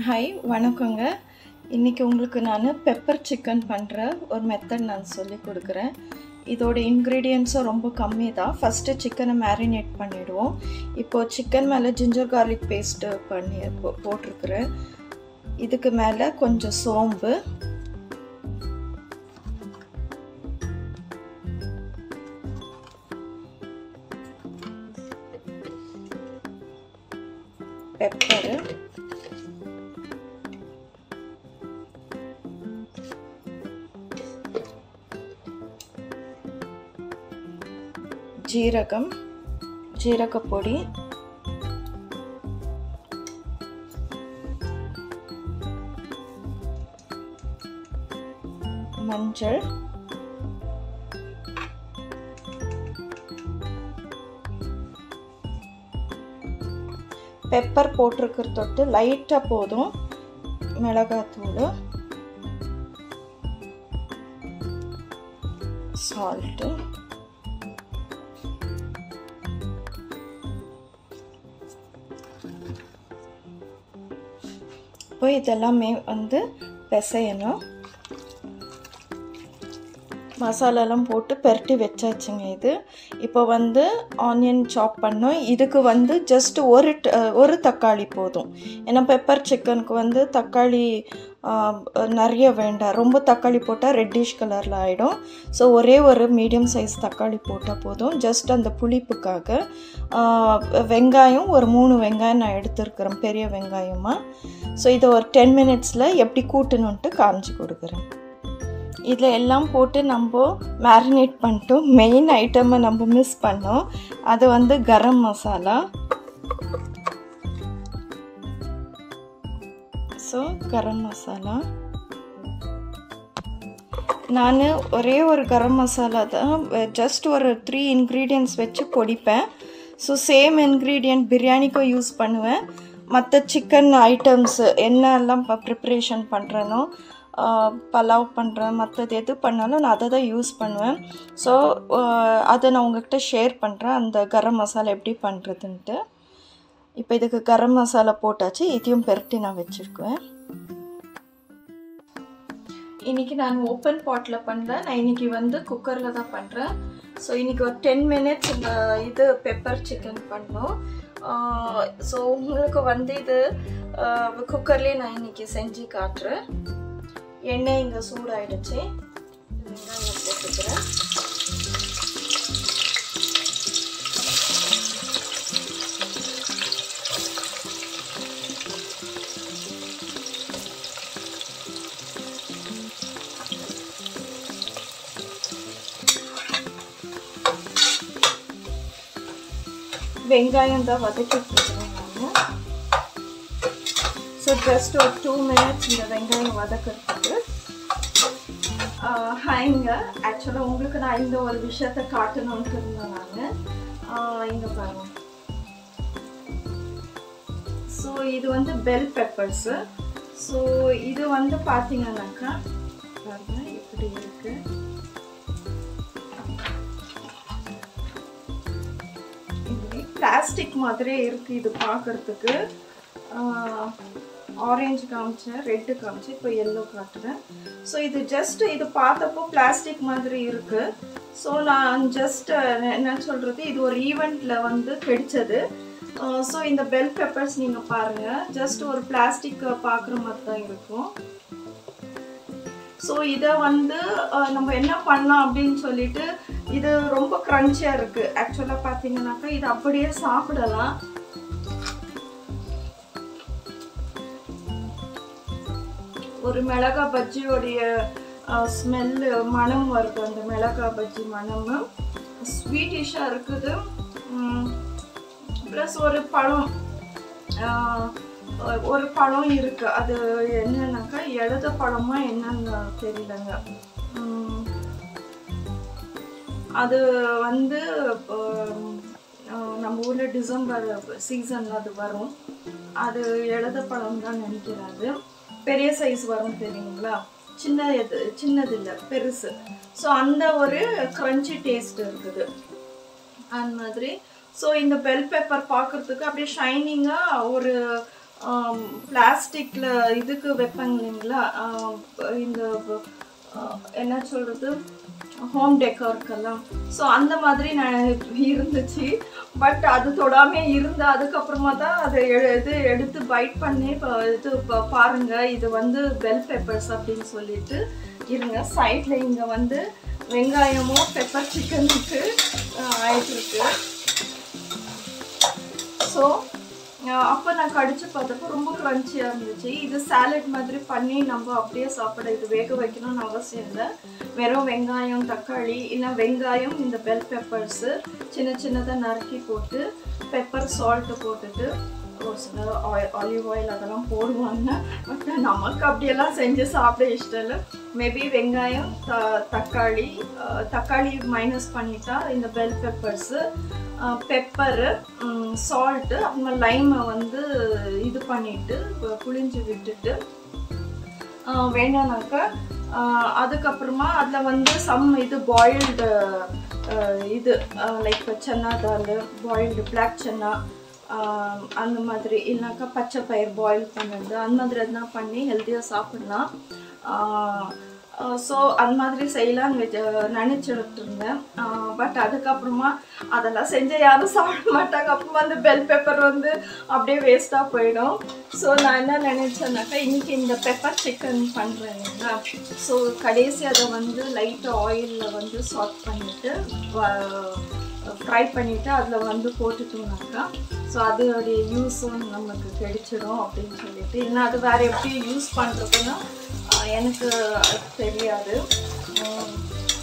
Hi வணக்கங்க. இன்றைக்கி உங்களுக்கு நான் பெப்பர் சிக்கன் பண்ணுற ஒரு மெத்தட் நான் சொல்லி கொடுக்குறேன். இதோட இன்க்ரீடியன்ட்ஸும் ரொம்ப கம்மி தான். ஃபஸ்ட்டு சிக்கனை மேரினேட் பண்ணிவிடுவோம். இப்போது சிக்கன் மேலே ஜிஞ்சர் கார்லிக் பேஸ்ட்டு போட்டிருக்கிறேன். இதுக்கு மேலே கொஞ்சம் சோம்பு, பெப்பரு, ஜீரகம், ஜீரகப்பொடி, மஞ்சள், பெப்பர் போட்டிருக்கிற தொட்டு லைட்டாக போதும், மிளகாத்தூள், சால்ட்டு, இப்போ இதெல்லாமே பிசையணும். மசாலாலாம் போட்டு பெரட்டி வச்சாச்சுங்க. இது இப்போ ஆனியன் சாப் பண்ணோம். இதுக்கு ஜஸ்ட் ஒரு தக்காளி போதும். ஏன்னா பெப்பர் சிக்கனுக்கு தக்காளி நிறைய வேண்டாம். ரொம்ப தக்காளி போட்டால் ரெட்டிஷ் கலரில் ஆகிடும். ஸோ ஒரே ஒரு மீடியம் சைஸ் தக்காளி போட்டால் போதும். ஜஸ்ட் அந்த புளிப்புக்காக. வெங்காயம் ஒரு 3 வெங்காயம் நான் எடுத்துருக்கிறேன், பெரிய வெங்காயமாக. ஸோ இதை ஒரு 10 மினிட்ஸில் எப்படி கூட்டணுன்ட்டு காமிச்சு கொடுக்குறேன். இதில் எல்லாம் போட்டு நம்ம மேரினேட் பண்ணிட்டோம். மெயின் ஐட்டமை நம்ம மிஸ் பண்ணோம். அது கரம் மசாலா. ஸோ கரம் மசாலா நான் ஒரே ஒரு கரம் மசாலா தான், ஜஸ்ட் ஒரு 3 இன்க்ரீடியன்ட்ஸ் வச்சு பொடிப்பேன். ஸோ சேம் இன்க்ரீடியன்ட் பிரியாணிக்கும் யூஸ் பண்ணுவேன். மற்ற சிக்கன் ஐட்டம்ஸு என்னெல்லாம் ப்ரிப்ரேஷன் பண்ணுறேனோ, பலாவ் பண்ணுறேன், மற்றது எது பண்ணாலும் நான் அதை தான் யூஸ் பண்ணுவேன். ஸோ அதை நான் உங்கள்கிட்ட ஷேர் பண்ணுறேன், அந்த கரம் மசாலா எப்படி பண்ணுறதுன்ட்டு. இப்போ இதுக்கு கரம் மசாலா போட்டாச்சு. இதையும் பெரட்டி நான் வச்சுருக்குவேன். இன்றைக்கி நான் ஓப்பன் பாட்டில் பண்ணல, நான் இன்றைக்கி குக்கரில் தான் பண்ணுறேன். ஸோ இன்றைக்கி ஒரு 10 மினிட்ஸ் இந்த இது பெப்பர் சிக்கன் பண்ணோம். ஸோ உங்களுக்கு இது குக்கர்லேயே நான் இன்றைக்கி செஞ்சு காட்டுறேன். எண்ணெய் இங்கே சூடாயிடுச்சு. வெங்காயம் போட்டுக்கிறேன். வெங்காயம் தான் வதக்கிட்டு இருக்கிறேன் நான். ஸோ ஜஸ்ட் ஒரு 2 மினிட்ஸ் இந்த வெங்காயம் வதக்கிறதுக்கு. ஹாய்ங்க, ஆக்சுவலாக உங்களுக்கு நான் இந்த ஒரு விஷயத்தை காட்டணும்னு இருந்தேன் நான். இங்கே பாருங்க. ஸோ இது பெல் பெப்பர்ஸு. ஸோ இது பார்த்தீங்கன்னாக்கா பாருங்க எப்படி இருக்கு. பிளாஸ்டிக் மாதிரியே இருக்குது இது பார்க்குறதுக்கு. ஆரஞ்சு காமிச்சேன், ரெட்டு காமிச்சேன், இப்போ எல்லோ காட்டுறேன். ஸோ இது ஜஸ்ட் இது பார்த்தப்போ பிளாஸ்டிக் மாதிரி இருக்குது. ஸோ நான் ஜஸ்ட் என்ன சொல்கிறது, இது ஒரு ஈவெண்ட்டில் கிடைச்சது. ஸோ இந்த பெல் பெப்பர்ஸ் நீங்கள் பாருங்கள், ஜஸ்ட் ஒரு பிளாஸ்டிக் பார்க்குற மாதிரி தான் இருக்கும். ஸோ இதை நம்ம என்ன பண்ணலாம் அப்படின்னு சொல்லிட்டு, இது ரொம்ப க்ரன்ச்சியாக இருக்குது. ஆக்சுவலாக பார்த்தீங்கன்னாக்கா இது அப்படியே சாப்பிடலாம். ஒரு மிளகா பஜ்ஜியோடைய ஸ்மெல்லு, மனம் வருது. அந்த மிளகா பஜ்ஜி மனமும் ஸ்வீட்டிஷாக இருக்குது. ப்ளஸ் ஒரு பழம் இருக்குது. அது என்னன்னாக்கா எழுத பழமா என்னன்னு தெரியலங்க. அது நம்ம ஊரில் டிசம்பர் சீசனில் அது வரும். அது எழுத பழம் தான் நினைக்கிறாரு. பெரிய சைஸ் வரும் தெரியுங்களா, சின்னது இல்லை, பெருசு. ஸோ அந்த ஒரு க்ரன்ச்சி டேஸ்ட் இருக்குது அந்த மாதிரி. ஸோ இந்த பெல் பெப்பர் பார்க்குறதுக்கு அப்படியே ஷைனிங்காக ஒரு பிளாஸ்டிக்கில் இதுக்கு வைப்பாங்க இல்லைங்களா, இந்த என்ன சொல்கிறது, ஹோம் டெக்கோருக்கெல்லாம். ஸோ அந்த மாதிரி நான் இருந்துச்சு. பட் அது தொடாமல் இருந்து அதுக்கப்புறமா தான் அதை எடுத்து பைட் பண்ணி இது பாருங்கள், இது வந்து பெல் பெப்பர்ஸ் அப்படின்னு சொல்லிட்டு. இருங்க, சைடில் இங்கே வந்து வெங்காயமும் பெப்பர் சிக்கனுக்கு ஆயிட்டுருக்கு. ஸோ அப்போ நான் கடிச்சு பார்த்தப்போ ரொம்ப க்ரன்ச்சியாக இருந்துச்சு. இது சாலட் மாதிரி பண்ணி நம்ம அப்படியே சாப்பிட இது வேக வைக்கணும்னு அவசியம் இல்லை. வெறும் வெங்காயம், தக்காளி, இல்லை வெங்காயம், இந்த பெல் பெப்பர்ஸு சின்ன சின்னதாக நறுக்கி போட்டு பெப்பர் சால்ட்டு போட்டுட்டு, ஒரு சில ஆலிவ் ஆயில் அதெல்லாம் போடுவாங்க. பட் நமக்கு அப்படியெல்லாம் செஞ்சு சாப்பிட இஷ்டம் இல்லை. மேபி வெங்காயம், தக்காளி மைனஸ் பண்ணிட்டா இந்த பெல் பெப்பர்ஸு, பெப்பரு, சால்ட்டு, அப்புறமா லைமை வந்து இது பண்ணிவிட்டு புளிஞ்சு விட்டுட்டு வேணும்னாக்கா அதுக்கப்புறமா அதில் வந்து இது பாயில்டு இது லைக் சன்னா தால், பாயில்டு பிளாக் சன்னா, அந்த மாதிரி இல்லைனாக்கா பச்சை பயிர் பாயில் பண்ணுறது, அந்த மாதிரி எதுனா பண்ணி ஹெல்த்தியாக சாப்பிட்லாம். ஸோ அந்த மாதிரி செய்யலான்னு நினச்சிட்டு இருந்தேன். பட் அதுக்கப்புறமா அதெல்லாம் செஞ்சு யாரும் சாப்பிட மாட்டாங்க. அப்புறமா அந்த பெல் பெப்பர் வந்து அப்படியே வேஸ்ட்டாக போயிடும். ஸோ நான் என்ன நினச்சேன்னாக்கா, இன்றைக்கி இந்த பெப்பர் சிக்கன் பண்ணுறேன் இல்லைங்களா. ஸோ கடைசி அதை வந்து லைட்டாக ஆயிலில் வந்து சாட் பண்ணிவிட்டு ஃப்ரை பண்ணிவிட்டு அதில் வந்து போட்டுட்டோம்னாக்கா, ஸோ அதோடைய யூஸும் நமக்கு கிடைச்சிடும் அப்படின்னு சொல்லிட்டு. இல்லைன்னா அது வேறு எப்படி யூஸ் பண்ணுறதுன்னா எனக்கு தெரியாது.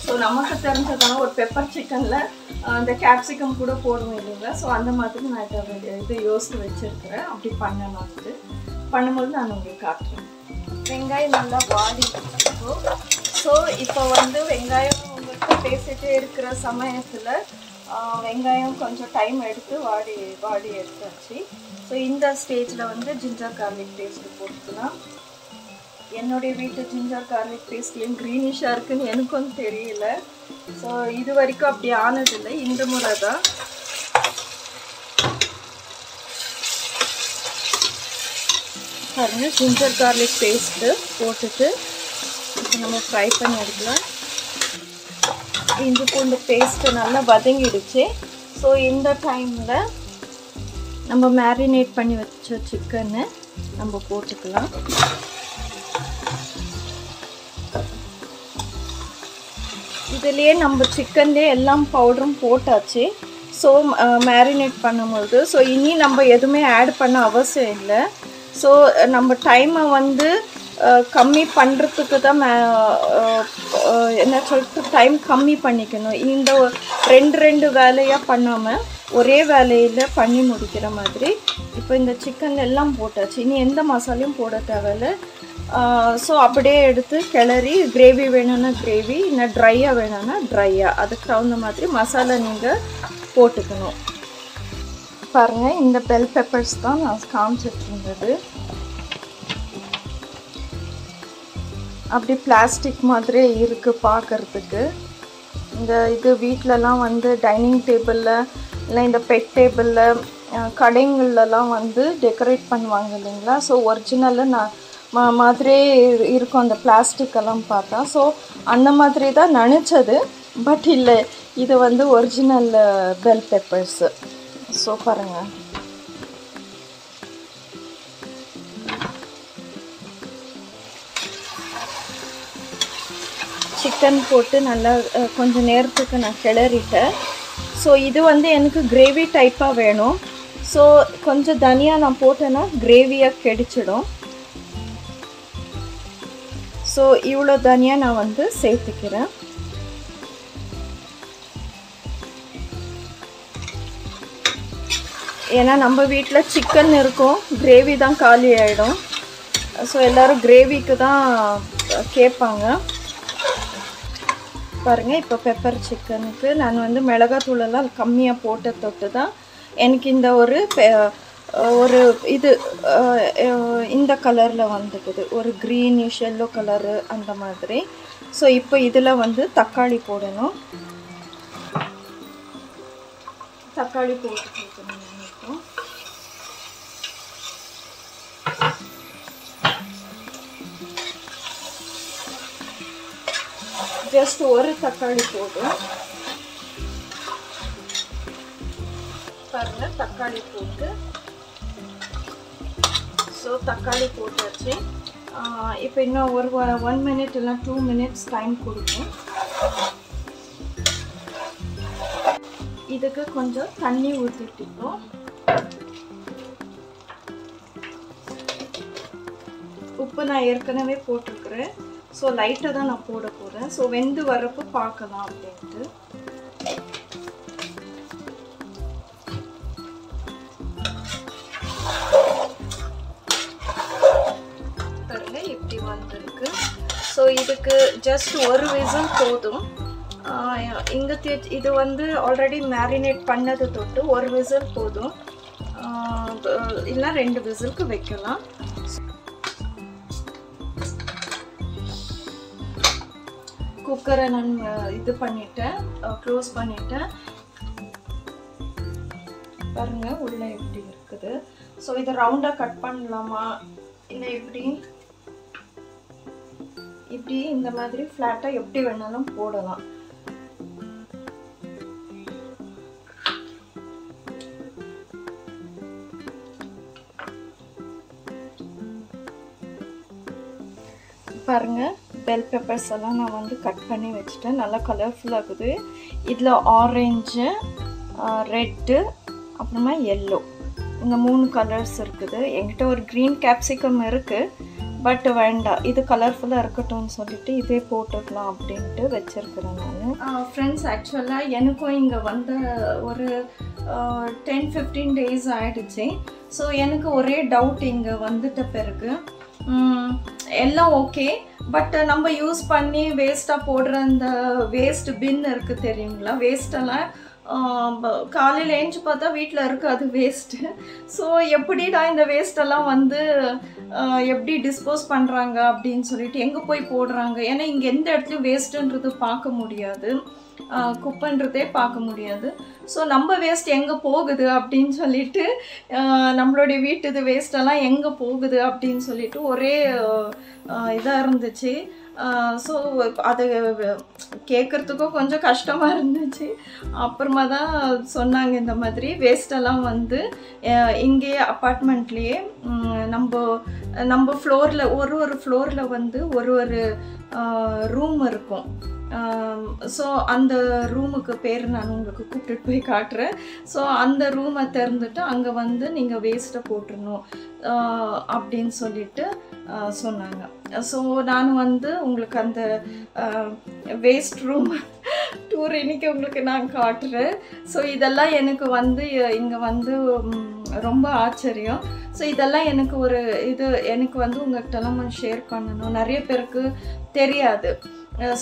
ஸோ நமக்கு தெரிஞ்சதான ஒரு பெப்பர் சிக்கனில் அந்த கேப்சிகம் கூட போடுவோம் இல்லைங்களா. ஸோ அந்த மாதிரி நான் இது யோசித்து வச்சுருக்கிறேன். அப்படி பண்ணணும், பண்ணும்போது நான் உங்களுக்கு காட்டுறேன். வெங்காயம் நல்லா வாடி வச்சுருக்கோம். ஸோ இப்போ வந்து வெங்காயம் உங்களுக்கு பேசிகிட்டே இருக்கிற சமயத்தில் வெங்காயம் கொஞ்சம் டைம் எடுத்து வாடி எடுத்தாச்சு. ஸோ இந்த ஸ்டேஜில் வந்து ஜிஞ்சர் கார்லிக் பேஸ்ட்டு போட்டுக்கலாம். என்னுடைய வீட்டு ஜிஞ்சர் கார்லிக் பேஸ்ட் ஏன் க்ரீனிஷாக இருக்குதுன்னு எனக்கும் தெரியல. ஸோ இது வரைக்கும் அப்படி ஆனதில்லை, இந்த முறை தான். பாருங்கள், ஜிஞ்சர் கார்லிக் பேஸ்ட்டு போட்டுட்டு இப்போ நம்ம ஃப்ரை பண்ணி எடுக்கலாம். இஞ்சி பூண்டு பேஸ்ட்டு நல்லா வதங்கிடுச்சு. ஸோ இந்த டைமில் நம்ம மேரினேட் பண்ணி வச்ச சிக்கனை நம்ம போட்டுக்கலாம். இதுலேயே நம்ம சிக்கன்லேயே எல்லாம் பவுடரும் போட்டாச்சு. ஸோ மேரினேட் பண்ணும்போது ஸோ இனி நம்ம எதுவுமே ஆட் பண்ண அவசியம் இல்லை. ஸோ நம்ம டைமை வந்து கம்மி பண்ணுறதுக்கு தான் என்ன சொல்லிட்டு டைம் கம்மி பண்ணிக்கணும். இந்த ரெண்டு வேலையாக பண்ணாமல் ஒரே வேலையில் பண்ணி முடிக்கிற மாதிரி. இப்போ இந்த சிக்கன் எல்லாம் போட்டாச்சு, இனி எந்த மசாலையும் போட தேவையில்லை. ஸோ அப்படியே எடுத்து கிளறி கிரேவி வேணும்னா கிரேவி, இல்லை ட்ரையாக வேணும்னா ட்ரையாக, அதுக்கு தகுந்த மாதிரி மசாலா நீங்கள் போட்டுக்கணும். பாருங்கள், இந்த பெல் பெப்பர்ஸ் தான் நான் காமிச்சிட்டு இருந்தது. அப்படி பிளாஸ்டிக் மாதிரியே இருக்குது பார்க்குறதுக்கு. இந்த இது வீட்டிலலாம் வந்து டைனிங் டேபிளில் இல்லை இந்த பெட் டேபிளில் கடைங்கள்லாம் வந்து டெக்கரேட் பண்ணுவாங்க இல்லைங்களா. ஸோ ஒரிஜினலில் நான் மாதிரியே இருக்கும் அந்த பிளாஸ்டிக்கெல்லாம் பார்த்தா. ஸோ அந்த மாதிரி தான் நினச்சது, பட் இல்லை, இது வந்து ஒரிஜினல் பெல் பெப்பர்ஸு. ஸோ பாருங்கள், சிக்கன் போட்டு நல்லா கொஞ்சம் நேரத்துக்கு நான் கிளறிட்டேன். ஸோ இது வந்து எனக்கு கிரேவி டைப்பாக வேணும். ஸோ கொஞ்சம் தனியாக நான் போட்டேன்னா கிரேவியாக கிடைச்சிடும். ஸோ இவ்வளோ தனியாக நான் வந்து சேர்த்துக்கிறேன். ஏன்னா நம்ம வீட்டில் சிக்கன் இருக்கும், கிரேவி தான் காலி ஆகிடும். ஸோ எல்லோரும் கிரேவிக்கு தான் கேட்பாங்க. பாருங்கள், இப்போ பெப்பர் சிக்கனுக்கு நான் வந்து மிளகாத்தூளெல்லாம் கம்மியாக போட்ட தொட்டு தான் எனக்கு இந்த ஒரு இது இந்த கலரில் வந்துக்குது, ஒரு க்ரீனிஷ் எல்லோ கலரு அந்த மாதிரி. ஸோ இப்போ இதில் வந்து தக்காளி போடணும். தக்காளி போட்டு ஜஸ்ட் ஒரு தக்காளி போதும். பாருங்கள் தக்காளி போட்டு, ஸோ தக்காளி போட்டாச்சு. இப்போ இன்னும் ஒரு 1 minute இல்லை 2 minutes டைம் கொடுக்கும். இதுக்கு கொஞ்சம் தண்ணி ஊற்றிட்டோம். உப்பு நான் ஏற்கனவே போட்டிருக்கிறேன். ஸோ லைட்டாக தான் நான் போட போகிறேன். ஸோ வெந்து வரப்போ பார்க்கலாம் அப்படின்ட்டு. பாருங்கள் இப்படி வந்திருக்கு. ஸோ இதுக்கு ஜஸ்ட் ஒரு விசில் போதும். இங்கே இது வந்து ஆல்ரெடி மேரினேட் பண்ணது தொட்டு ஒரு விசில் போதும், இல்லை 2 விசிலுக்கு வைக்கலாம். குக்கரை நான் இது பண்ணிட்டேன், க்ளோஸ் பண்ணிட்டேன். பாருங்க உள்ள எப்படி இருக்குது. ஸோ இதை ரவுண்டாக கட் பண்ணலாமா இல்லை இப்படி இந்த மாதிரி ஃப்ளாட்டாக எப்படி வேணாலும் போடலாம். பாருங்கள் பெல் பெப்பர்ஸ் எல்லாம் நான் வந்து கட் பண்ணி வச்சுட்டேன். நல்லா கலர்ஃபுல் ஆகுது. இதில் ஆரஞ்சு, ரெட்டு, அப்புறமா எல்லோ, இந்த 3 கலர்ஸ் இருக்குது. என்கிட்ட ஒரு க்ரீன் கேப்சிகம் இருக்குது, பட் வேண்டாம், இது கலர்ஃபுல்லாக இருக்கட்டும்னு சொல்லிட்டு இதே போட்டுக்கலாம் அப்படின்ட்டு வச்சுருக்கிறேன் நான். ஃப்ரெண்ட்ஸ், ஆக்சுவலாக எனக்கும் இங்கே வந்து ஒரு 10-15 days ஆகிடுச்சு. ஸோ எனக்கு ஒரே டவுட், இங்கே வந்துட்ட பிறகு எல்லாம் ஓகே, பட் நம்ம யூஸ் பண்ணி வேஸ்ட்டாக போடுற அந்த வேஸ்ட் பின் இருக்குது தெரியுங்களா, வேஸ்ட்டெல்லாம் காலையில் ஏஞ்சி பார்த்தா வீட்டில் இருக்காது வேஸ்ட்டு. ஸோ எப்படிடா இந்த வேஸ்ட்டெல்லாம் வந்து எப்படி டிஸ்போஸ் பண்ணுறாங்க அப்படின்னு சொல்லிட்டு எங்கே போய் போடுறாங்க. ஏன்னா இங்கே எந்த இடத்துலையும் வேஸ்ட்டுன்றது பார்க்க முடியாது, குப்பைன்றதே பார்க்க முடியாது. ஸோ நம்ம வேஸ்ட் எங்கே போகுது அப்படின்னு சொல்லிட்டு, நம்மளுடைய வீட்டு வேஸ்ட்டெல்லாம் எங்கே போகுது அப்படின்னு சொல்லிட்டு ஒரே இதாக இருந்துச்சு. ஸோ அது கேட்குறதுக்கும் கொஞ்சம் கஷ்டமாக இருந்துச்சு. அப்புறமா தான் சொன்னாங்க இந்த மாதிரி வேஸ்ட்டெல்லாம் வந்து இங்கேயே அப்பார்ட்மெண்ட்லேயே நம்ம ஃப்ளோரில் ஒரு ஃப்ளோரில் வந்து ஒரு ரூம் இருக்கும். ஸோ அந்த ரூமுக்கு பேர் நான் உங்களுக்கு கூப்பிட்டுட்டு போய் காட்டுறேன். ஸோ அந்த ரூமை திறந்துட்டு அங்கே வந்து நீங்கள் வேஸ்ட்டை போட்டுடணும் அப்படின்னு சொல்லிட்டு சொன்னாங்க. ஸோ நான் வந்து உங்களுக்கு அந்த வேஸ்ட் ரூம் டூர் இன்றைக்கி உங்களுக்கு நான் காட்டுறேன். ஸோ இதெல்லாம் எனக்கு வந்து இங்கே வந்து ரொம்ப ஆச்சரியம். ஸோ இதெல்லாம் எனக்கு எனக்கு வந்து உங்கள்கிட்டலாம் நான் ஷேர் பண்ணணும். நிறைய பேருக்கு தெரியாது.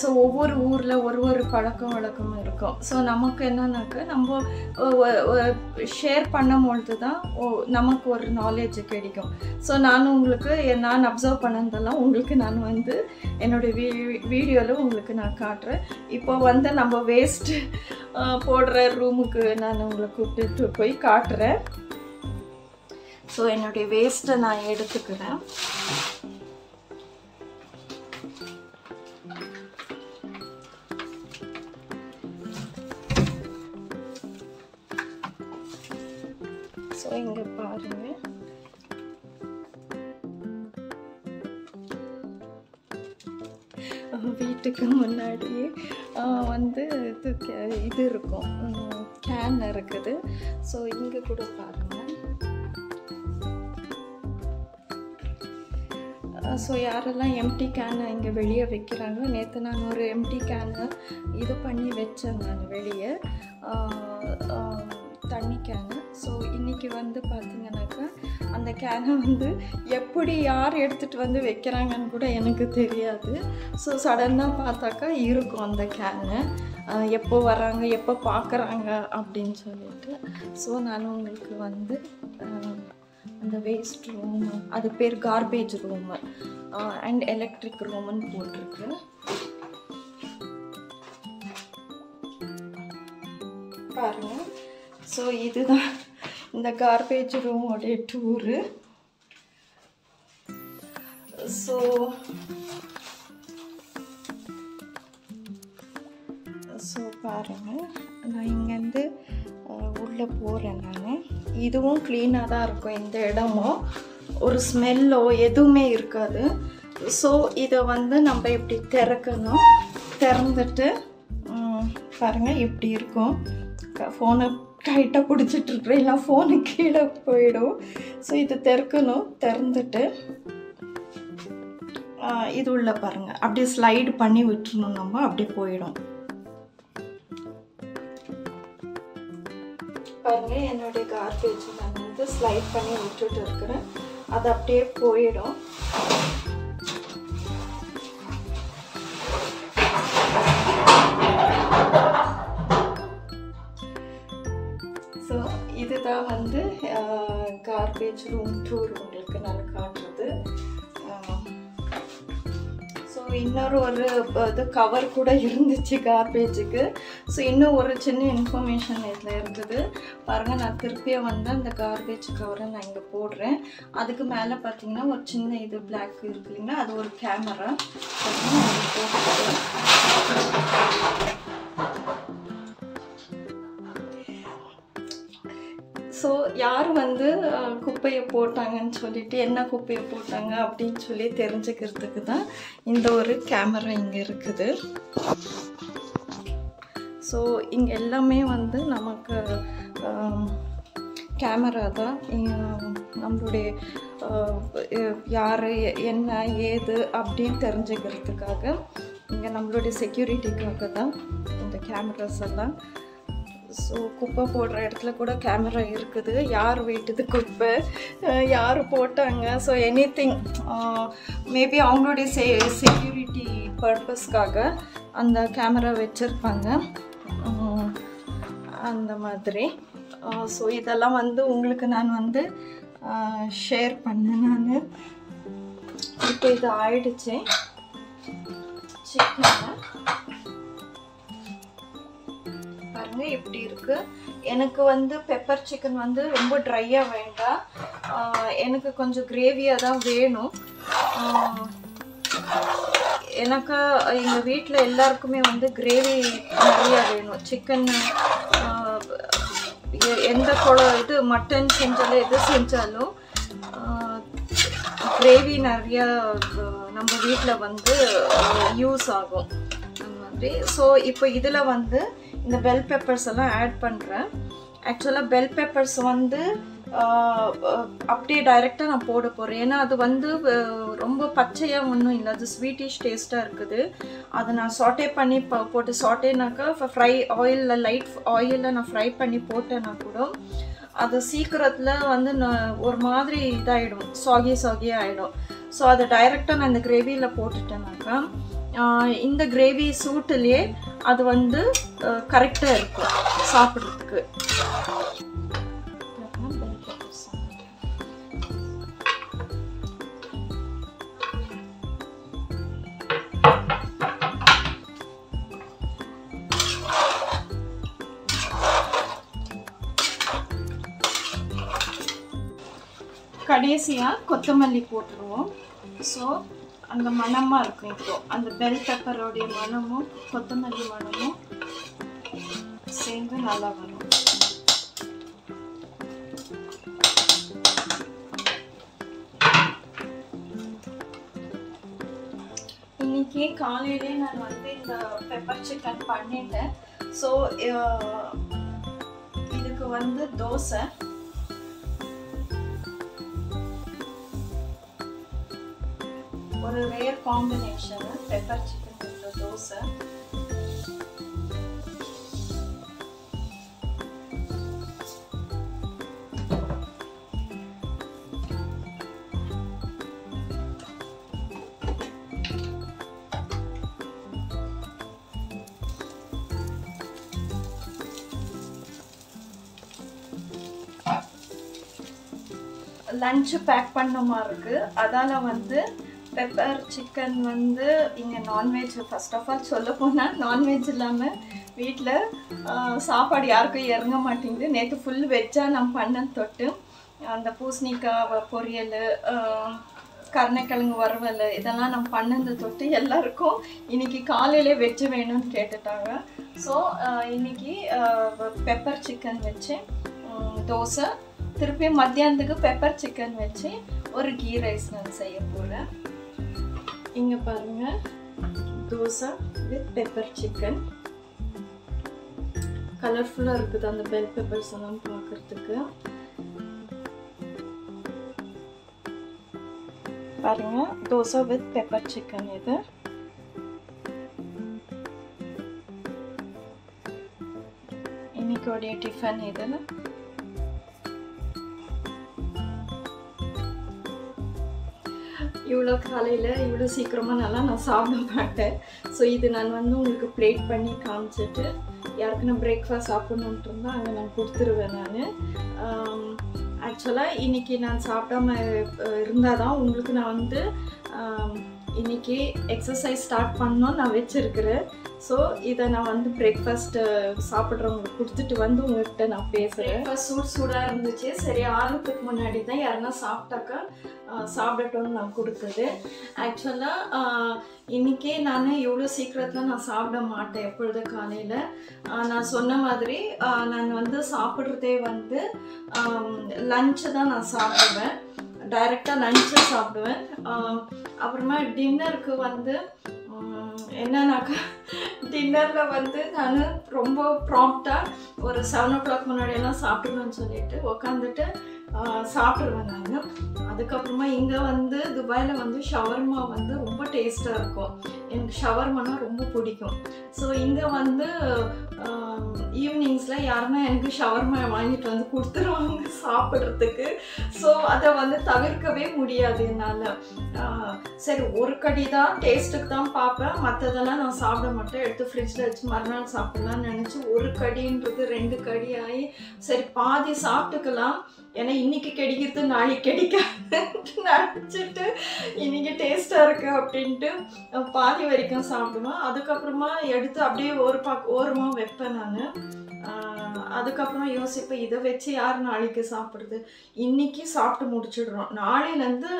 ஸோ ஒவ்வொரு ஊரில் ஒரு பழக்கம் வழக்கம் இருக்கும். ஸோ நமக்கு என்னன்னாக்க நம்ம ஷேர் பண்ணும்பொழுது தான் நமக்கு ஒரு நாலேஜ் கிடைக்கும். ஸோ நான் அப்சர்வ் பண்ணதெல்லாம் உங்களுக்கு நான் வந்து என்னுடைய வீடியோவில் உங்களுக்கு நான் காட்டுறேன். இப்போ வந்து நம்ம வேஸ்ட் போடுற ரூமுக்கு நான் உங்களை கூப்பிட்டு போய் காட்டுறேன். ஸோ என்னுடைய வேஸ்ட்டை நான் எடுத்துக்கிறேன். ஸோ இங்கே பாருங்கள், வீட்டுக்கு முன்னாடியே வந்து இது இருக்கும், கேன் இருக்குது. ஸோ இங்கே கூட பாருங்கள். ஸோ யாரெல்லாம் எம்டி கேனை இங்கே வெளியே வைக்கிறாங்க, நேற்று நான் ஒரு எம்டி கேனை இது பண்ணி வச்சேன் நான் வெளியே, தண்ணி கேனு. ஸோ இன்றைக்கி வந்து பார்த்திங்கனாக்கா அந்த கேனை வந்து எப்படி யார் எடுத்துகிட்டு வந்து வைக்கிறாங்கன்னு கூட எனக்கு தெரியாது. ஸோ சடனாக பார்த்தாக்கா இருக்கும் அந்த கேனு, எப்போ வராங்க எப்போ பார்க்குறாங்க அப்படின்னு சொல்லிட்டு. ஸோ நான் உங்களுக்கு வந்து அந்த வேஸ்ட் ரூமு, அது பேர் கார்பேஜ் ரூமு அண்ட் எலக்ட்ரிக் ரூமுன்னு போட்டிருக்கு. பாருங்கள், ஸோ இதுதான் இந்த கார்பேஜ் ரூமோடைய டூரு. ஸோ பாருங்கள், நான் இங்கேருந்து உள்ளே போகிறேன். நான் இதுவும் க்ளீனாக தான் இருக்கும். இந்த இடமும் ஒரு ஸ்மெல்லோ எதுவுமே இருக்காது. ஸோ இதை வந்து நம்ம இப்படி திறக்கணும். திறந்துட்டு பாருங்கள் இப்படி இருக்கும். ஃபோனை டைட்டாக பிடிச்சிட்ருக்குறேன், இல்லை ஃபோனு கீழே போயிடும். ஸோ இது திறக்கணும். திறந்துட்டு இது உள்ள பாருங்கள் அப்படியே ஸ்லைடு பண்ணி விட்டுருணும். நம்ம அப்படி போயிடும். பாருங்க, என்னுடைய கார்பேஜ் நான் வந்து ஸ்லைட் பண்ணி விட்டுட்டு இருக்கிறேன். அது அப்படியே போயிடும். ஸோ இதுதான் வந்து கார்பேஜ் ரூம் டூர் உங்களுக்கு நான் காட்டுறது. இன்னொரு இது கவர் கூட இருந்துச்சு கார்பேஜுக்கு. ஸோ இன்னும் ஒரு சின்ன இன்ஃபர்மேஷன் இதில் இருக்குது பாருங்கள். நான் திருப்பியும் வந்து அந்த கார்பேஜ் கவரை நான் இங்கே போடுறேன். அதுக்கு மேலே பார்த்தீங்கன்னா ஒரு சின்ன இது பிளாக் இருக்கு இல்லைங்களா, அது ஒரு கேமரா போட்டு. ஸோ யார் வந்து குப்பையை போட்டாங்கன்னு சொல்லிட்டு, என்ன குப்பையை போட்டாங்க அப்படின்னு சொல்லி தெரிஞ்சுக்கிறதுக்கு தான் இந்த ஒரு கேமரா இங்கே இருக்குது. ஸோ இங்கே எல்லாமே வந்து நமக்கு கேமரா தான். நம்மளுடைய யார் என்ன ஏது அப்படின்னு தெரிஞ்சுக்கிறதுக்காக, இங்கே நம்மளுடைய செக்யூரிட்டிக்காக தான் இந்த கேமராஸ் எல்லாம். ஸோ குப்பை போடுற இடத்துல கூட கேமரா இருக்குது. யார் வீட்டுது குப்பை, யார் போட்டாங்க, ஸோ எனிதிங் மேபி அவங்களுடைய செக்யூரிட்டி பர்பஸ்க்காக அந்த கேமரா வச்சுருப்பாங்க அந்த மாதிரி. ஸோ இதெல்லாம் வந்து உங்களுக்கு நான் வந்து ஷேர் பண்ணேன். நான் இப்போ இது ஆயிடுச்சு. சிக்கன் பாருங்க எப்படி இருக்கு. எனக்கு வந்து பெப்பர் சிக்கன் வந்து ரொம்ப ட்ரையாக வேண்டாம், எனக்கு கொஞ்சம் கிரேவியாக தான் வேணும். எனக்கு எங்கள் வீட்டில் எல்லாருக்குமே வந்து கிரேவி நிறையா வேணும். சிக்கன் எந்த இது மட்டன் செஞ்சாலும் எது செஞ்சாலும் கிரேவி நிறையா நம்ம வீட்டில் வந்து யூஸ் ஆகும் அந்த மாதிரி. ஸோ இப்போ இதில் வந்து இந்த பெல் பெப்பர்ஸ் எல்லாம் ஆட் பண்ணுறேன். ஆக்சுவலாக பெல் பெப்பர்ஸ் வந்து அப்படியே டைரெக்டாக நான் போட போகிறேன். ஏன்னா அது வந்து ரொம்ப பச்சையாக ஒன்றும் இல்லை, அது ஸ்வீட்டிஷ் டேஸ்ட்டாக இருக்குது. அதை நான் சாட்டே பண்ணி போட்டு, சாட்டேனாக்கா ஃப்ரை ஆயிலில், லைட் ஆயிலில் நான் ஃப்ரை பண்ணி போட்டேன்னா கூட அது சீக்கிரத்தில் வந்து ஒரு மாதிரி இதாகிடும், சாகியாக ஆகிடும். ஸோ அதை டைரெக்டாக நான் இந்த கிரேவியில் போட்டுட்டேனாக்கா இந்த கிரேவி சூட்டுலேயே அது வந்து கரெக்டாக இருக்கும் சாப்பிட்றதுக்கு. கடைசியாக கொத்தமல்லி போட்டுருவோம். ஸோ அந்த மணமாக இருக்கும். இப்போ அந்த பெல் பெப்பரோடைய மணமும் கொத்தமல்லி மணமும் சேர்ந்து நல்லா வரும். இன்னைக்கு காலையிலே நான் வந்து இந்த பெப்பர் சிக்கன் பண்ணிட்டேன். ஸோ இதுக்கு வந்து தோசை, ஒரு rare combination pepper chicken with dosa. Lunch pack பண்ண மாதிரி இருக்கு. அதால வந்து பெப்பர் சிக்கன் வந்து இங்கே நான்வெஜ், ஃபர்ஸ்ட் ஆஃப் ஆல் சொல்ல போனால் நான்வெஜ் இல்லாமல் வீட்டில் சாப்பாடு யாருக்கும் இறங்க மாட்டேங்குது. நேற்று ஃபுல் வெஜ்ஜாக நான் பண்ண தொட்டு அந்த பூசணிக்காய் பொரியல், கருணைக்கிழங்கு வறுவல் இதெல்லாம் நம்ம பண்ணது தொட்டு எல்லாருக்கும் இன்றைக்கி காலையிலே வெஜ்ஜு வேணும்னு கேட்டுட்டாங்க. ஸோ இன்றைக்கி பெப்பர் சிக்கன் வச்சு தோசை, திருப்பி மத்தியானத்துக்கு பெப்பர் சிக்கன் வச்சு ஒரு கீ ரைஸ் நான் செய்ய போகிறேன். இங்கே பாருங்கள், தோசை வித் பெப்பர் சிக்கன். கலர்ஃபுல்லாக இருக்குது அந்த பெல் பெப்பர்ஸ் எல்லாம் பார்க்குறதுக்கு. பாருங்க, தோசை வித் பெப்பர் சிக்கன். இது இன்னைக்கோடைய டிஃபன். இது இவ்வளோ காலையில் இவ்வளோ சீக்கிரமாக நான் சாப்பிட மாட்டேன். ஸோ இது நான் வந்து உங்களுக்கு பிளேட் பண்ணி காமிச்சிட்டு யாருக்குன்னா பிரேக்ஃபாஸ்ட் சாப்பிட்ணுன்ட்டு இருந்தால் அங்கே நான் கொடுத்துருவேன். நான் ஆக்சுவலாக இன்றைக்கி நான் சாப்பிடாம இருந்தால் தான் உங்களுக்கு நான் வந்து இன்றைக்கி எக்ஸசைஸ் ஸ்டார்ட் பண்ணணும்னு நான் வச்சுருக்கிறேன். ஸோ இதை நான் வந்து பிரேக்ஃபாஸ்ட்டு சாப்பிட்றவங்களுக்கு கொடுத்துட்டு வந்து உங்கள்கிட்ட நான் பேசுகிறேன். பிரேக்ஃபாஸ்ட் சூடாக இருந்துச்சு. சரி, ஆறுறதுக்கு முன்னாடி தான் யாருன்னா சாப்பிட்டாக்கா சாப்பிடட்டும்னு நான் கொடுத்தது. ஆக்சுவலாக இன்றைக்கி நான் இவ்வளோ சீக்கிரத்தில் நான் சாப்பிட மாட்டேன். எப்பொழுது காலையில் நான் சொன்ன மாதிரி நான் வந்து சாப்பிட்றதே வந்து லஞ்சு தான் நான் சாப்பிடுவேன். டைரெக்டாக லஞ்சு சாப்பிடுவேன். அப்புறமா டின்னருக்கு வந்து என்னன்னாக்கா, டின்னரில் வந்து நான் ரொம்ப ப்ராம்ப்டாக ஒரு 7 o'clock முன்னாடியெல்லாம் சாப்பிடணும்னு சொல்லிட்டு உக்காந்துட்டு சாப்பிட்ருவேன் நான். அதுக்கப்புறமா இங்கே வந்து துபாயில் வந்து ஷவர்மா வந்து ரொம்ப டேஸ்ட்டாக இருக்கும். எனக்கு ஷவர்மானா ரொம்ப பிடிக்கும். ஸோ இங்கே வந்து ஈவினிங்ஸில் யாருன்னா எனக்கு ஷவர்மா வாங்கிட்டு வந்து கொடுத்துருவாங்க சாப்பிட்றதுக்கு. ஸோ அதை வந்து தவிர்க்கவே முடியாது என்னால். சரி, ஒரு கடி தான் டேஸ்ட்டுக்கு தான் பார்ப்பேன், மற்றதெல்லாம் நான் சாப்பிட மாட்டேன். எடுத்து ஃப்ரிட்ஜில் வச்சு மறுநாள் சாப்பிட்லான்னு நினச்சி ஒரு கடின்றது 2 கடி ஆகி சரி பாதி சாப்பிட்டுக்கலாம், ஏன்னா இன்றைக்கி கிடைக்கிறது நாளைக்கு கிடைக்காதுன்ட்டு நினச்சிட்டு இன்றைக்கி டேஸ்ட்டாக இருக்குது அப்படின்ட்டு பாதி வரைக்கும் சாப்பிடுவேன். அதுக்கப்புறமா எடுத்து அப்படியே ஓரமாக வைப்பேன் நான். அதுக்கப்புறம் யோசிப்பேன், இதை வச்சு யார் நாளைக்கு சாப்பிட்றது, இன்றைக்கி சாப்பிட்டு முடிச்சிடுறோம், நாளையிலேருந்து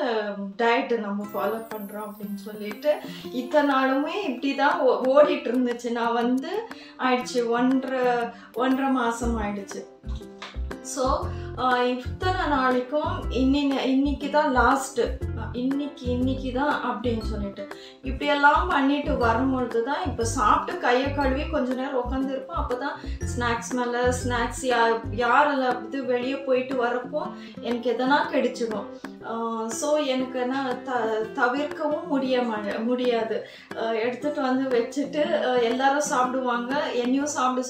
டயட்டு நம்ம ஃபாலோ பண்ணுறோம் அப்படின்னு சொல்லிட்டு இத்தனை நாளுமே இப்படி தான் ஓடிட்டு இருந்துச்சு. நான் வந்து ஆயிடுச்சு 1.5 மாதம் ஆயிடுச்சு. ஸோ இத்தனை நாளைக்கும் இன்னைக்கு தான் லாஸ்ட்டு, இன்னைக்கு தான் அப்படின்னு சொல்லிட்டு இப்படியெல்லாம் பண்ணிட்டு வரும்பொழுது தான் இப்போ சாப்பிட்டு கையை கழுவி கொஞ்ச நேரம் உட்காந்துருப்போம். அப்போ தான் ஸ்நாக்ஸ் யாரெல்லாம் இது வெளியே போயிட்டு வரப்போ எனக்கு எதனா கிடைச்சிடும். ஸோ எனக்கு என்ன தவிர்க்கவும் முடியாது. எடுத்துகிட்டு வந்து வச்சுட்டு எல்லாரும் சாப்பிடுவாங்க, என்னையும் சாப்பிட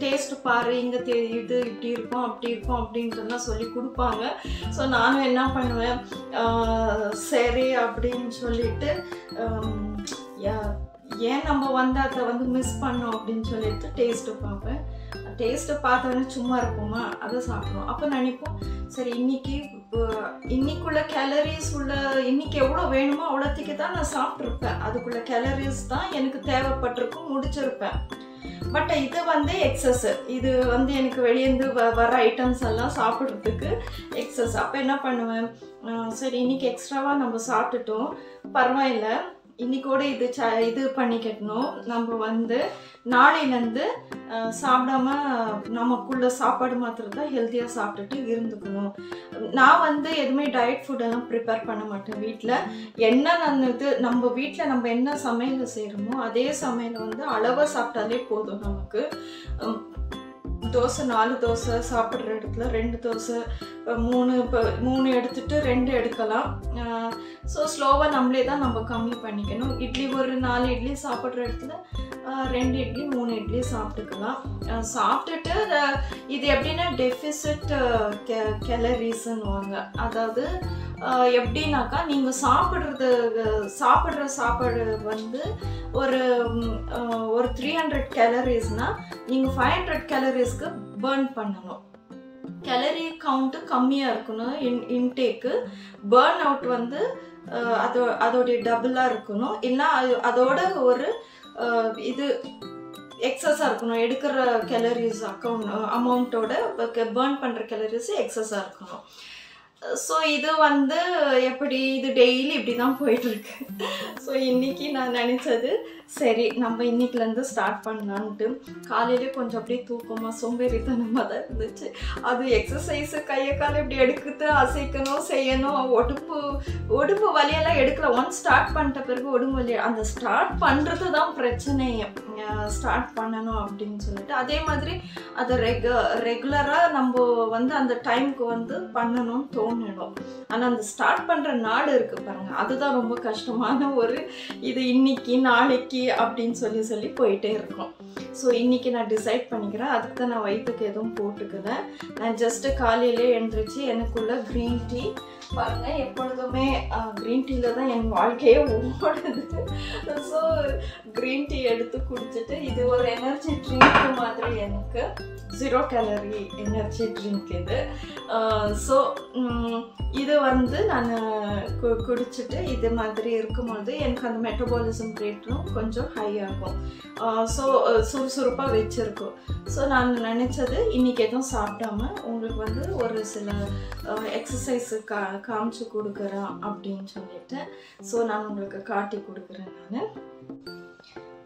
டேஸ்ட்டு பாரு, இங்கே இது இப்படி இருக்கும் அப்படி இருக்கும் அப்படின்றலாம் சொல்லி கொடுப்பாங்க. ஸோ நானும் என்ன பண்ணுவேன், சரி அப்படின்னு சொல்லிட்டு ஏன் நம்ம வந்து அதை வந்து மிஸ் பண்ணோம் அப்படின்னு சொல்லிட்டு டேஸ்ட்டு பார்ப்பேன். டேஸ்ட்டை பார்த்தோன்னே சும்மா இருப்போமா, அதை சாப்பிடுவோம். அப்போ நினைப்போம், சரி இன்னைக்குள்ள கேலரிஸ் இன்னைக்கு எவ்வளோ வேணுமோ அவ்வளோத்துக்கு தான் நான் சாப்பிட்ருப்பேன், அதுக்குள்ள கேலரிஸ் தான் எனக்கு தேவைப்பட்டிருக்கும், முடிச்சிருப்பேன். பட் இது வந்து எக்ஸஸ், இது வந்து எனக்கு வெளியேந்து வர ஐட்டம்ஸ் எல்லாம் சாப்பிட்றதுக்கு எக்ஸஸ். அப்போ என்ன பண்ணுவேன், சரி இன்னைக்கு எக்ஸ்ட்ராவாக நம்ம சாப்பிட்டுட்டோம், பரவாயில்ல, இன்னைக்கோட இது பண்ணிக்கட்டணும், நம்ம வந்து நாளையிலேருந்து சாப்பிடாம நமக்குள்ள சாப்பாடு மாத்திரம் தான் ஹெல்த்தியாக சாப்பிட்டுட்டு இருந்துக்கணும். நான் வந்து எதுவுமே டயட் ஃபுட்டெல்லாம் ப்ரிப்பேர் பண்ண மாட்டேன் வீட்டில். என்ன நம்ம வீட்டில் நம்ம என்ன சமையல் செய்கிறோமோ அதே சமையல் வந்து அளவாக சாப்பிட்டாலே போதும் நமக்கு. தோசை 4 தோசை சாப்பிட்ற இடத்துல 2 தோசை, 3 எடுத்துட்டு 2 எடுக்கலாம். ஸோ ஸ்லோவாக நம்மளே தான் நம்ம கம்மி பண்ணிக்கணும். இட்லி ஒரு 4 இட்லி சாப்பிட்ற இடத்துல 2 இட்லி 3 இட்லி சாப்பிட்டுக்கலாம். சாப்பிட்டுட்டு இது எப்படின்னா டெஃபிசிட் கேலரிஸ்ன்னுவாங்க. அதாவது எப்படின்னாக்கா, நீங்கள் சாப்பிட்ற சாப்பாடு வந்து ஒரு 300 கேலரிஸ்னால் நீங்கள் 500 கேலரிஸ்க்கு பர்ன் பண்ணணும். கேலரி கவுண்ட்டு கம்மியாக இருக்கணும் இன்டேக்கு. பர்ன் அவுட் வந்து அதோடைய டபுளாக இருக்கணும். இல்லை அதோட ஒரு இது எக்ஸஸாக இருக்கணும். எடுக்கிற கேலரிஸ் அமௌண்ட்டோட பர்ன் பண்ணுற கேலரிஸ் எக்ஸஸாக இருக்கணும். ஸோ இது வந்து எப்படி இது டெய்லி இப்படி தான் போயிட்டுருக்கு. ஸோ இன்றைக்கி நான் நினச்சது சரி நம்ம இன்னைக்குலேருந்து ஸ்டார்ட் பண்ணலான்ட்டு. காலையிலே கொஞ்சம் அப்படியே தூக்கமாக சோம்பேறித்தனமாக தான் இருந்துச்சு. அது எக்ஸசைஸு கையை காலை இப்படி எடுக்குது, அசைக்கணும், செய்யணும், உடம்பு வலியெல்லாம் எடுக்கல. ஒன்ஸ் ஸ்டார்ட் பண்ணிட்ட பிறகு உடம்பு வலி அந்த ஸ்டார்ட் பண்ணுறது தான் பிரச்சனையே. ஸ்டார்ட் பண்ணணும் அப்படின்னு சொல்லிட்டு அதே மாதிரி அதை ரெகுலராக நம்ம வந்து அந்த டைமுக்கு வந்து பண்ணணும்னு தோணிடும். ஆனால் அந்த ஸ்டார்ட் பண்ணுற நாள் இருக்குது பாருங்கள், அதுதான் ரொம்ப கஷ்டமான ஒரு இது. இன்னைக்கு நாளைக்கு அப்படின்னு சொல்லி போயிட்டே இருக்கும். ஸோ இன்றைக்கி நான் டிசைட் பண்ணிக்கிறேன். அதுக்கு தான் நான் வயிற்றுக்கு எதுவும் போட்டுக்கிறேன். நான் ஜஸ்ட்டு காலையிலே எழுந்திரிச்சு எனக்குள்ள க்ரீன் டீ பாருங்கள், எப்பொழுதுமே க்ரீன் டீயில் தான் என் வாழ்க்கையே ஓடுது. ஸோ க்ரீன் டீ எடுத்து குடிச்சிட்டு இது ஒரு எனர்ஜி ட்ரிங்க் மாதிரி, எனக்கு 0 கேலரி எனர்ஜி ட்ரிங்க் இது. ஸோ இது வந்து நான் குடிச்சிட்டு இது மாதிரி இருக்கும்போது எனக்கு அந்த மெட்டபாலிசம் ரேட்டும் கொஞ்சம் ஹை ஆகும். ஸோ சுறுசுறுப்பாக வச்சுருக்கோம். ஸோ நான் நினச்சது இன்றைக்கி எதுவும் சாப்பிடாம உங்களுக்கு வந்து ஒரு சில எக்ஸசைஸு காமிச்சு கொடுக்குறேன் அப்படின்னு சொல்லிட்டு ஸோ நான் உங்களுக்கு காட்டி கொடுக்குறேன். நான்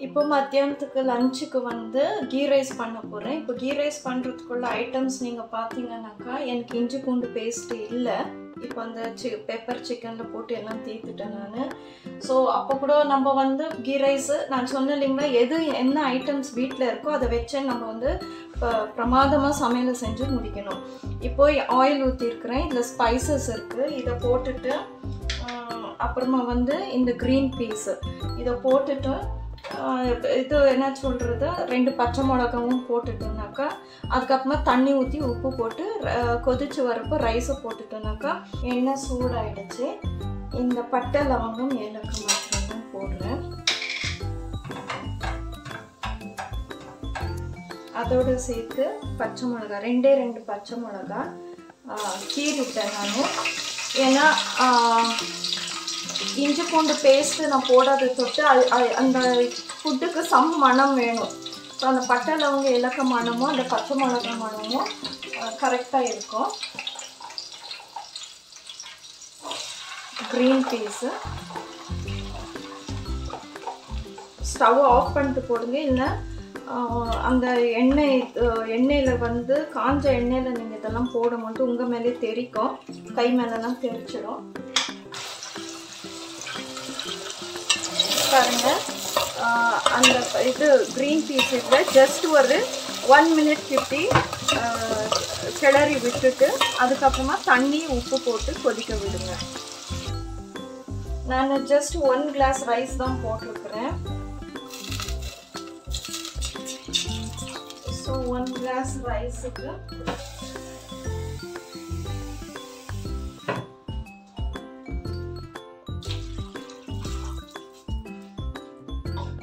இப்போ மத்தியானத்துக்கு லஞ்சுக்கு வந்து கீ ரைஸ் பண்ண போகிறேன். இப்போ கீ ரைஸ் பண்ணுறதுக்குள்ள ஐட்டம்ஸ் நீங்கள் பார்த்தீங்கன்னாக்கா எனக்கு இஞ்சி பூண்டு பேஸ்ட்டு இல்லை. இப்போ அந்த பெப்பர் சிக்கனில் போட்டு எல்லாம் தீர்த்துட்டேன் நான். ஸோ அப்போ கூட நம்ம வந்து கீ ரைஸு நான் சொன்னேன் இல்லைங்களா, என்ன ஐட்டம்ஸ் வீட்டில் இருக்கோ அதை வச்சு நம்ம வந்து பிரமாதமாக சமையலை செஞ்சு முடிக்கணும். இப்போ ஆயில் ஊற்றிருக்கிறேன், இதில் ஸ்பைசஸ் இருக்குது, இதை போட்டுட்டு அப்புறமா வந்து இந்த க்ரீன் பீஸு இதை போட்டுட்டு இது என்ன சொல்கிறது 2 பச்சை மிளகாவும் போட்டுட்டோம்னாக்கா அதுக்கப்புறமா தண்ணி ஊற்றி உப்பு போட்டு கொதிச்சு வரப்போ ரைஸை போட்டுட்டோம்னாக்கா எண்ணெய் சூடாயிடுச்சு. இந்த பட்டை லவங்கம் ஏலக்காய் மாத்திரம் போடுறேன். அதோடு சேர்த்து பச்சை மிளகா 2 பச்சை மிளகா கீறிட்டேன் நான். ஏன்னா இஞ்சி பூண்டு பேஸ்ட்டு நான் போடாத தொட்டு அந்த ஃபுட்டுக்கு மணம் வேணும். ஸோ அந்த பட்டை லவங்க ஏலக்காய் மணமும் அந்த பச்சை மிளகா மணமும் கரெக்டாக இருக்கும். க்ரீன் பீஸு ஸ்டவ் ஆஃப் பண்ணிட்டு போடுங்க. இல்லை அந்த எண்ணெயில் வந்து காஞ்ச எண்ணெயில் நீங்கள் இதெல்லாம் போடும்போது உங்கள் மேலே தெரிக்கும், கை மேலெலாம் தெரிச்சிடும். பாருங்க அந்த இது க்ரீன் பீஸ் இதில் ஜஸ்ட் ஒரு 1 minute 50 கிளறி விட்டுட்டு அதுக்கப்புறமா தண்ணி உப்பு போட்டு கொதிக்க விடுங்க. நான் ஜஸ்ட் 1 glass ரைஸ் தான் போட்டிருக்கிறேன். ஸோ 1 glass ரைஸுக்கு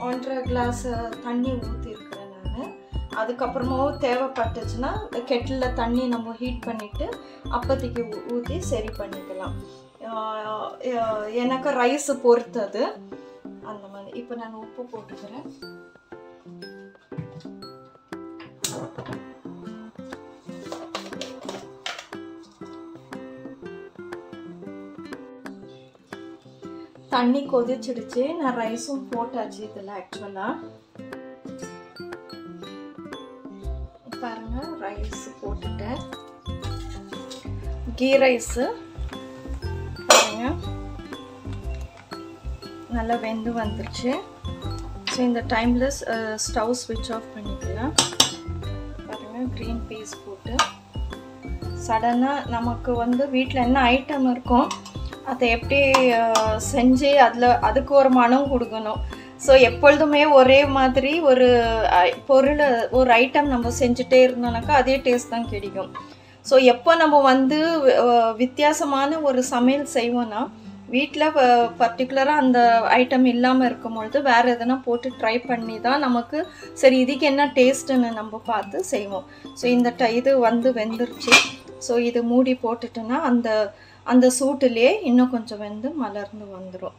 1.5 glass தண்ணி ஊற்றிருக்கிறேன் நான். அதுக்கப்புறமாவும் தேவைப்பட்டுச்சுன்னா கெட்டிலில் தண்ணி நம்ம ஹீட் பண்ணிவிட்டு அப்போதைக்கு ஊற்றி சரி பண்ணிக்கலாம். எனக்கு ரைஸு பொறுத்தது அந்த மாதிரி. இப்போ நான் உப்பு போட்டுக்கிறேன். தண்ணி கொதிச்சிடுச்சு, நான் ரைஸும் போட்டாச்சு இதில். ஆக்சுவலாக பாருங்க ரைஸ் போட்டுட்டேன். கீ ரைஸு பாருங்க நல்லா வெந்து வந்துருச்சு. ஸோ இந்த டைமில் ஸ்டவ் ஸ்விட்ச் ஆஃப் பண்ணிக்கலாம். பாருங்கள் க்ரீன் பீஸ் போட்டு சடனாக நமக்கு வந்து வீட்டில் என்ன ஐட்டம் இருக்கும் அதை எப்படி செஞ்சு அதுக்கு ஒரு மனம் கொடுக்கணும். ஸோ எப்பொழுதுமே ஒரே மாதிரி ஒரு ஒரு ஐட்டம் நம்ம செஞ்சுட்டே இருந்தோம்னாக்கா அதே டேஸ்ட் தான் கிடைக்கும். ஸோ எப்போ நம்ம வந்து வித்தியாசமான ஒரு சமையல் செய்வோன்னா வீட்டில் பர்டிகுலராக அந்த ஐட்டம் இல்லாமல் இருக்கும்பொழுது வேறு எதனா போட்டு ட்ரை பண்ணி தான் நமக்கு சரி இதுக்கு என்ன டேஸ்ட்டுன்னு நம்ம பார்த்து செய்வோம். ஸோ இந்த இது வந்து வெந்துருச்சு. ஸோ இது மூடி போட்டுட்டோன்னா அந்த சூட்டுலேயே இன்னும் கொஞ்சம் வெந்து மலர்ந்து வந்துடும்.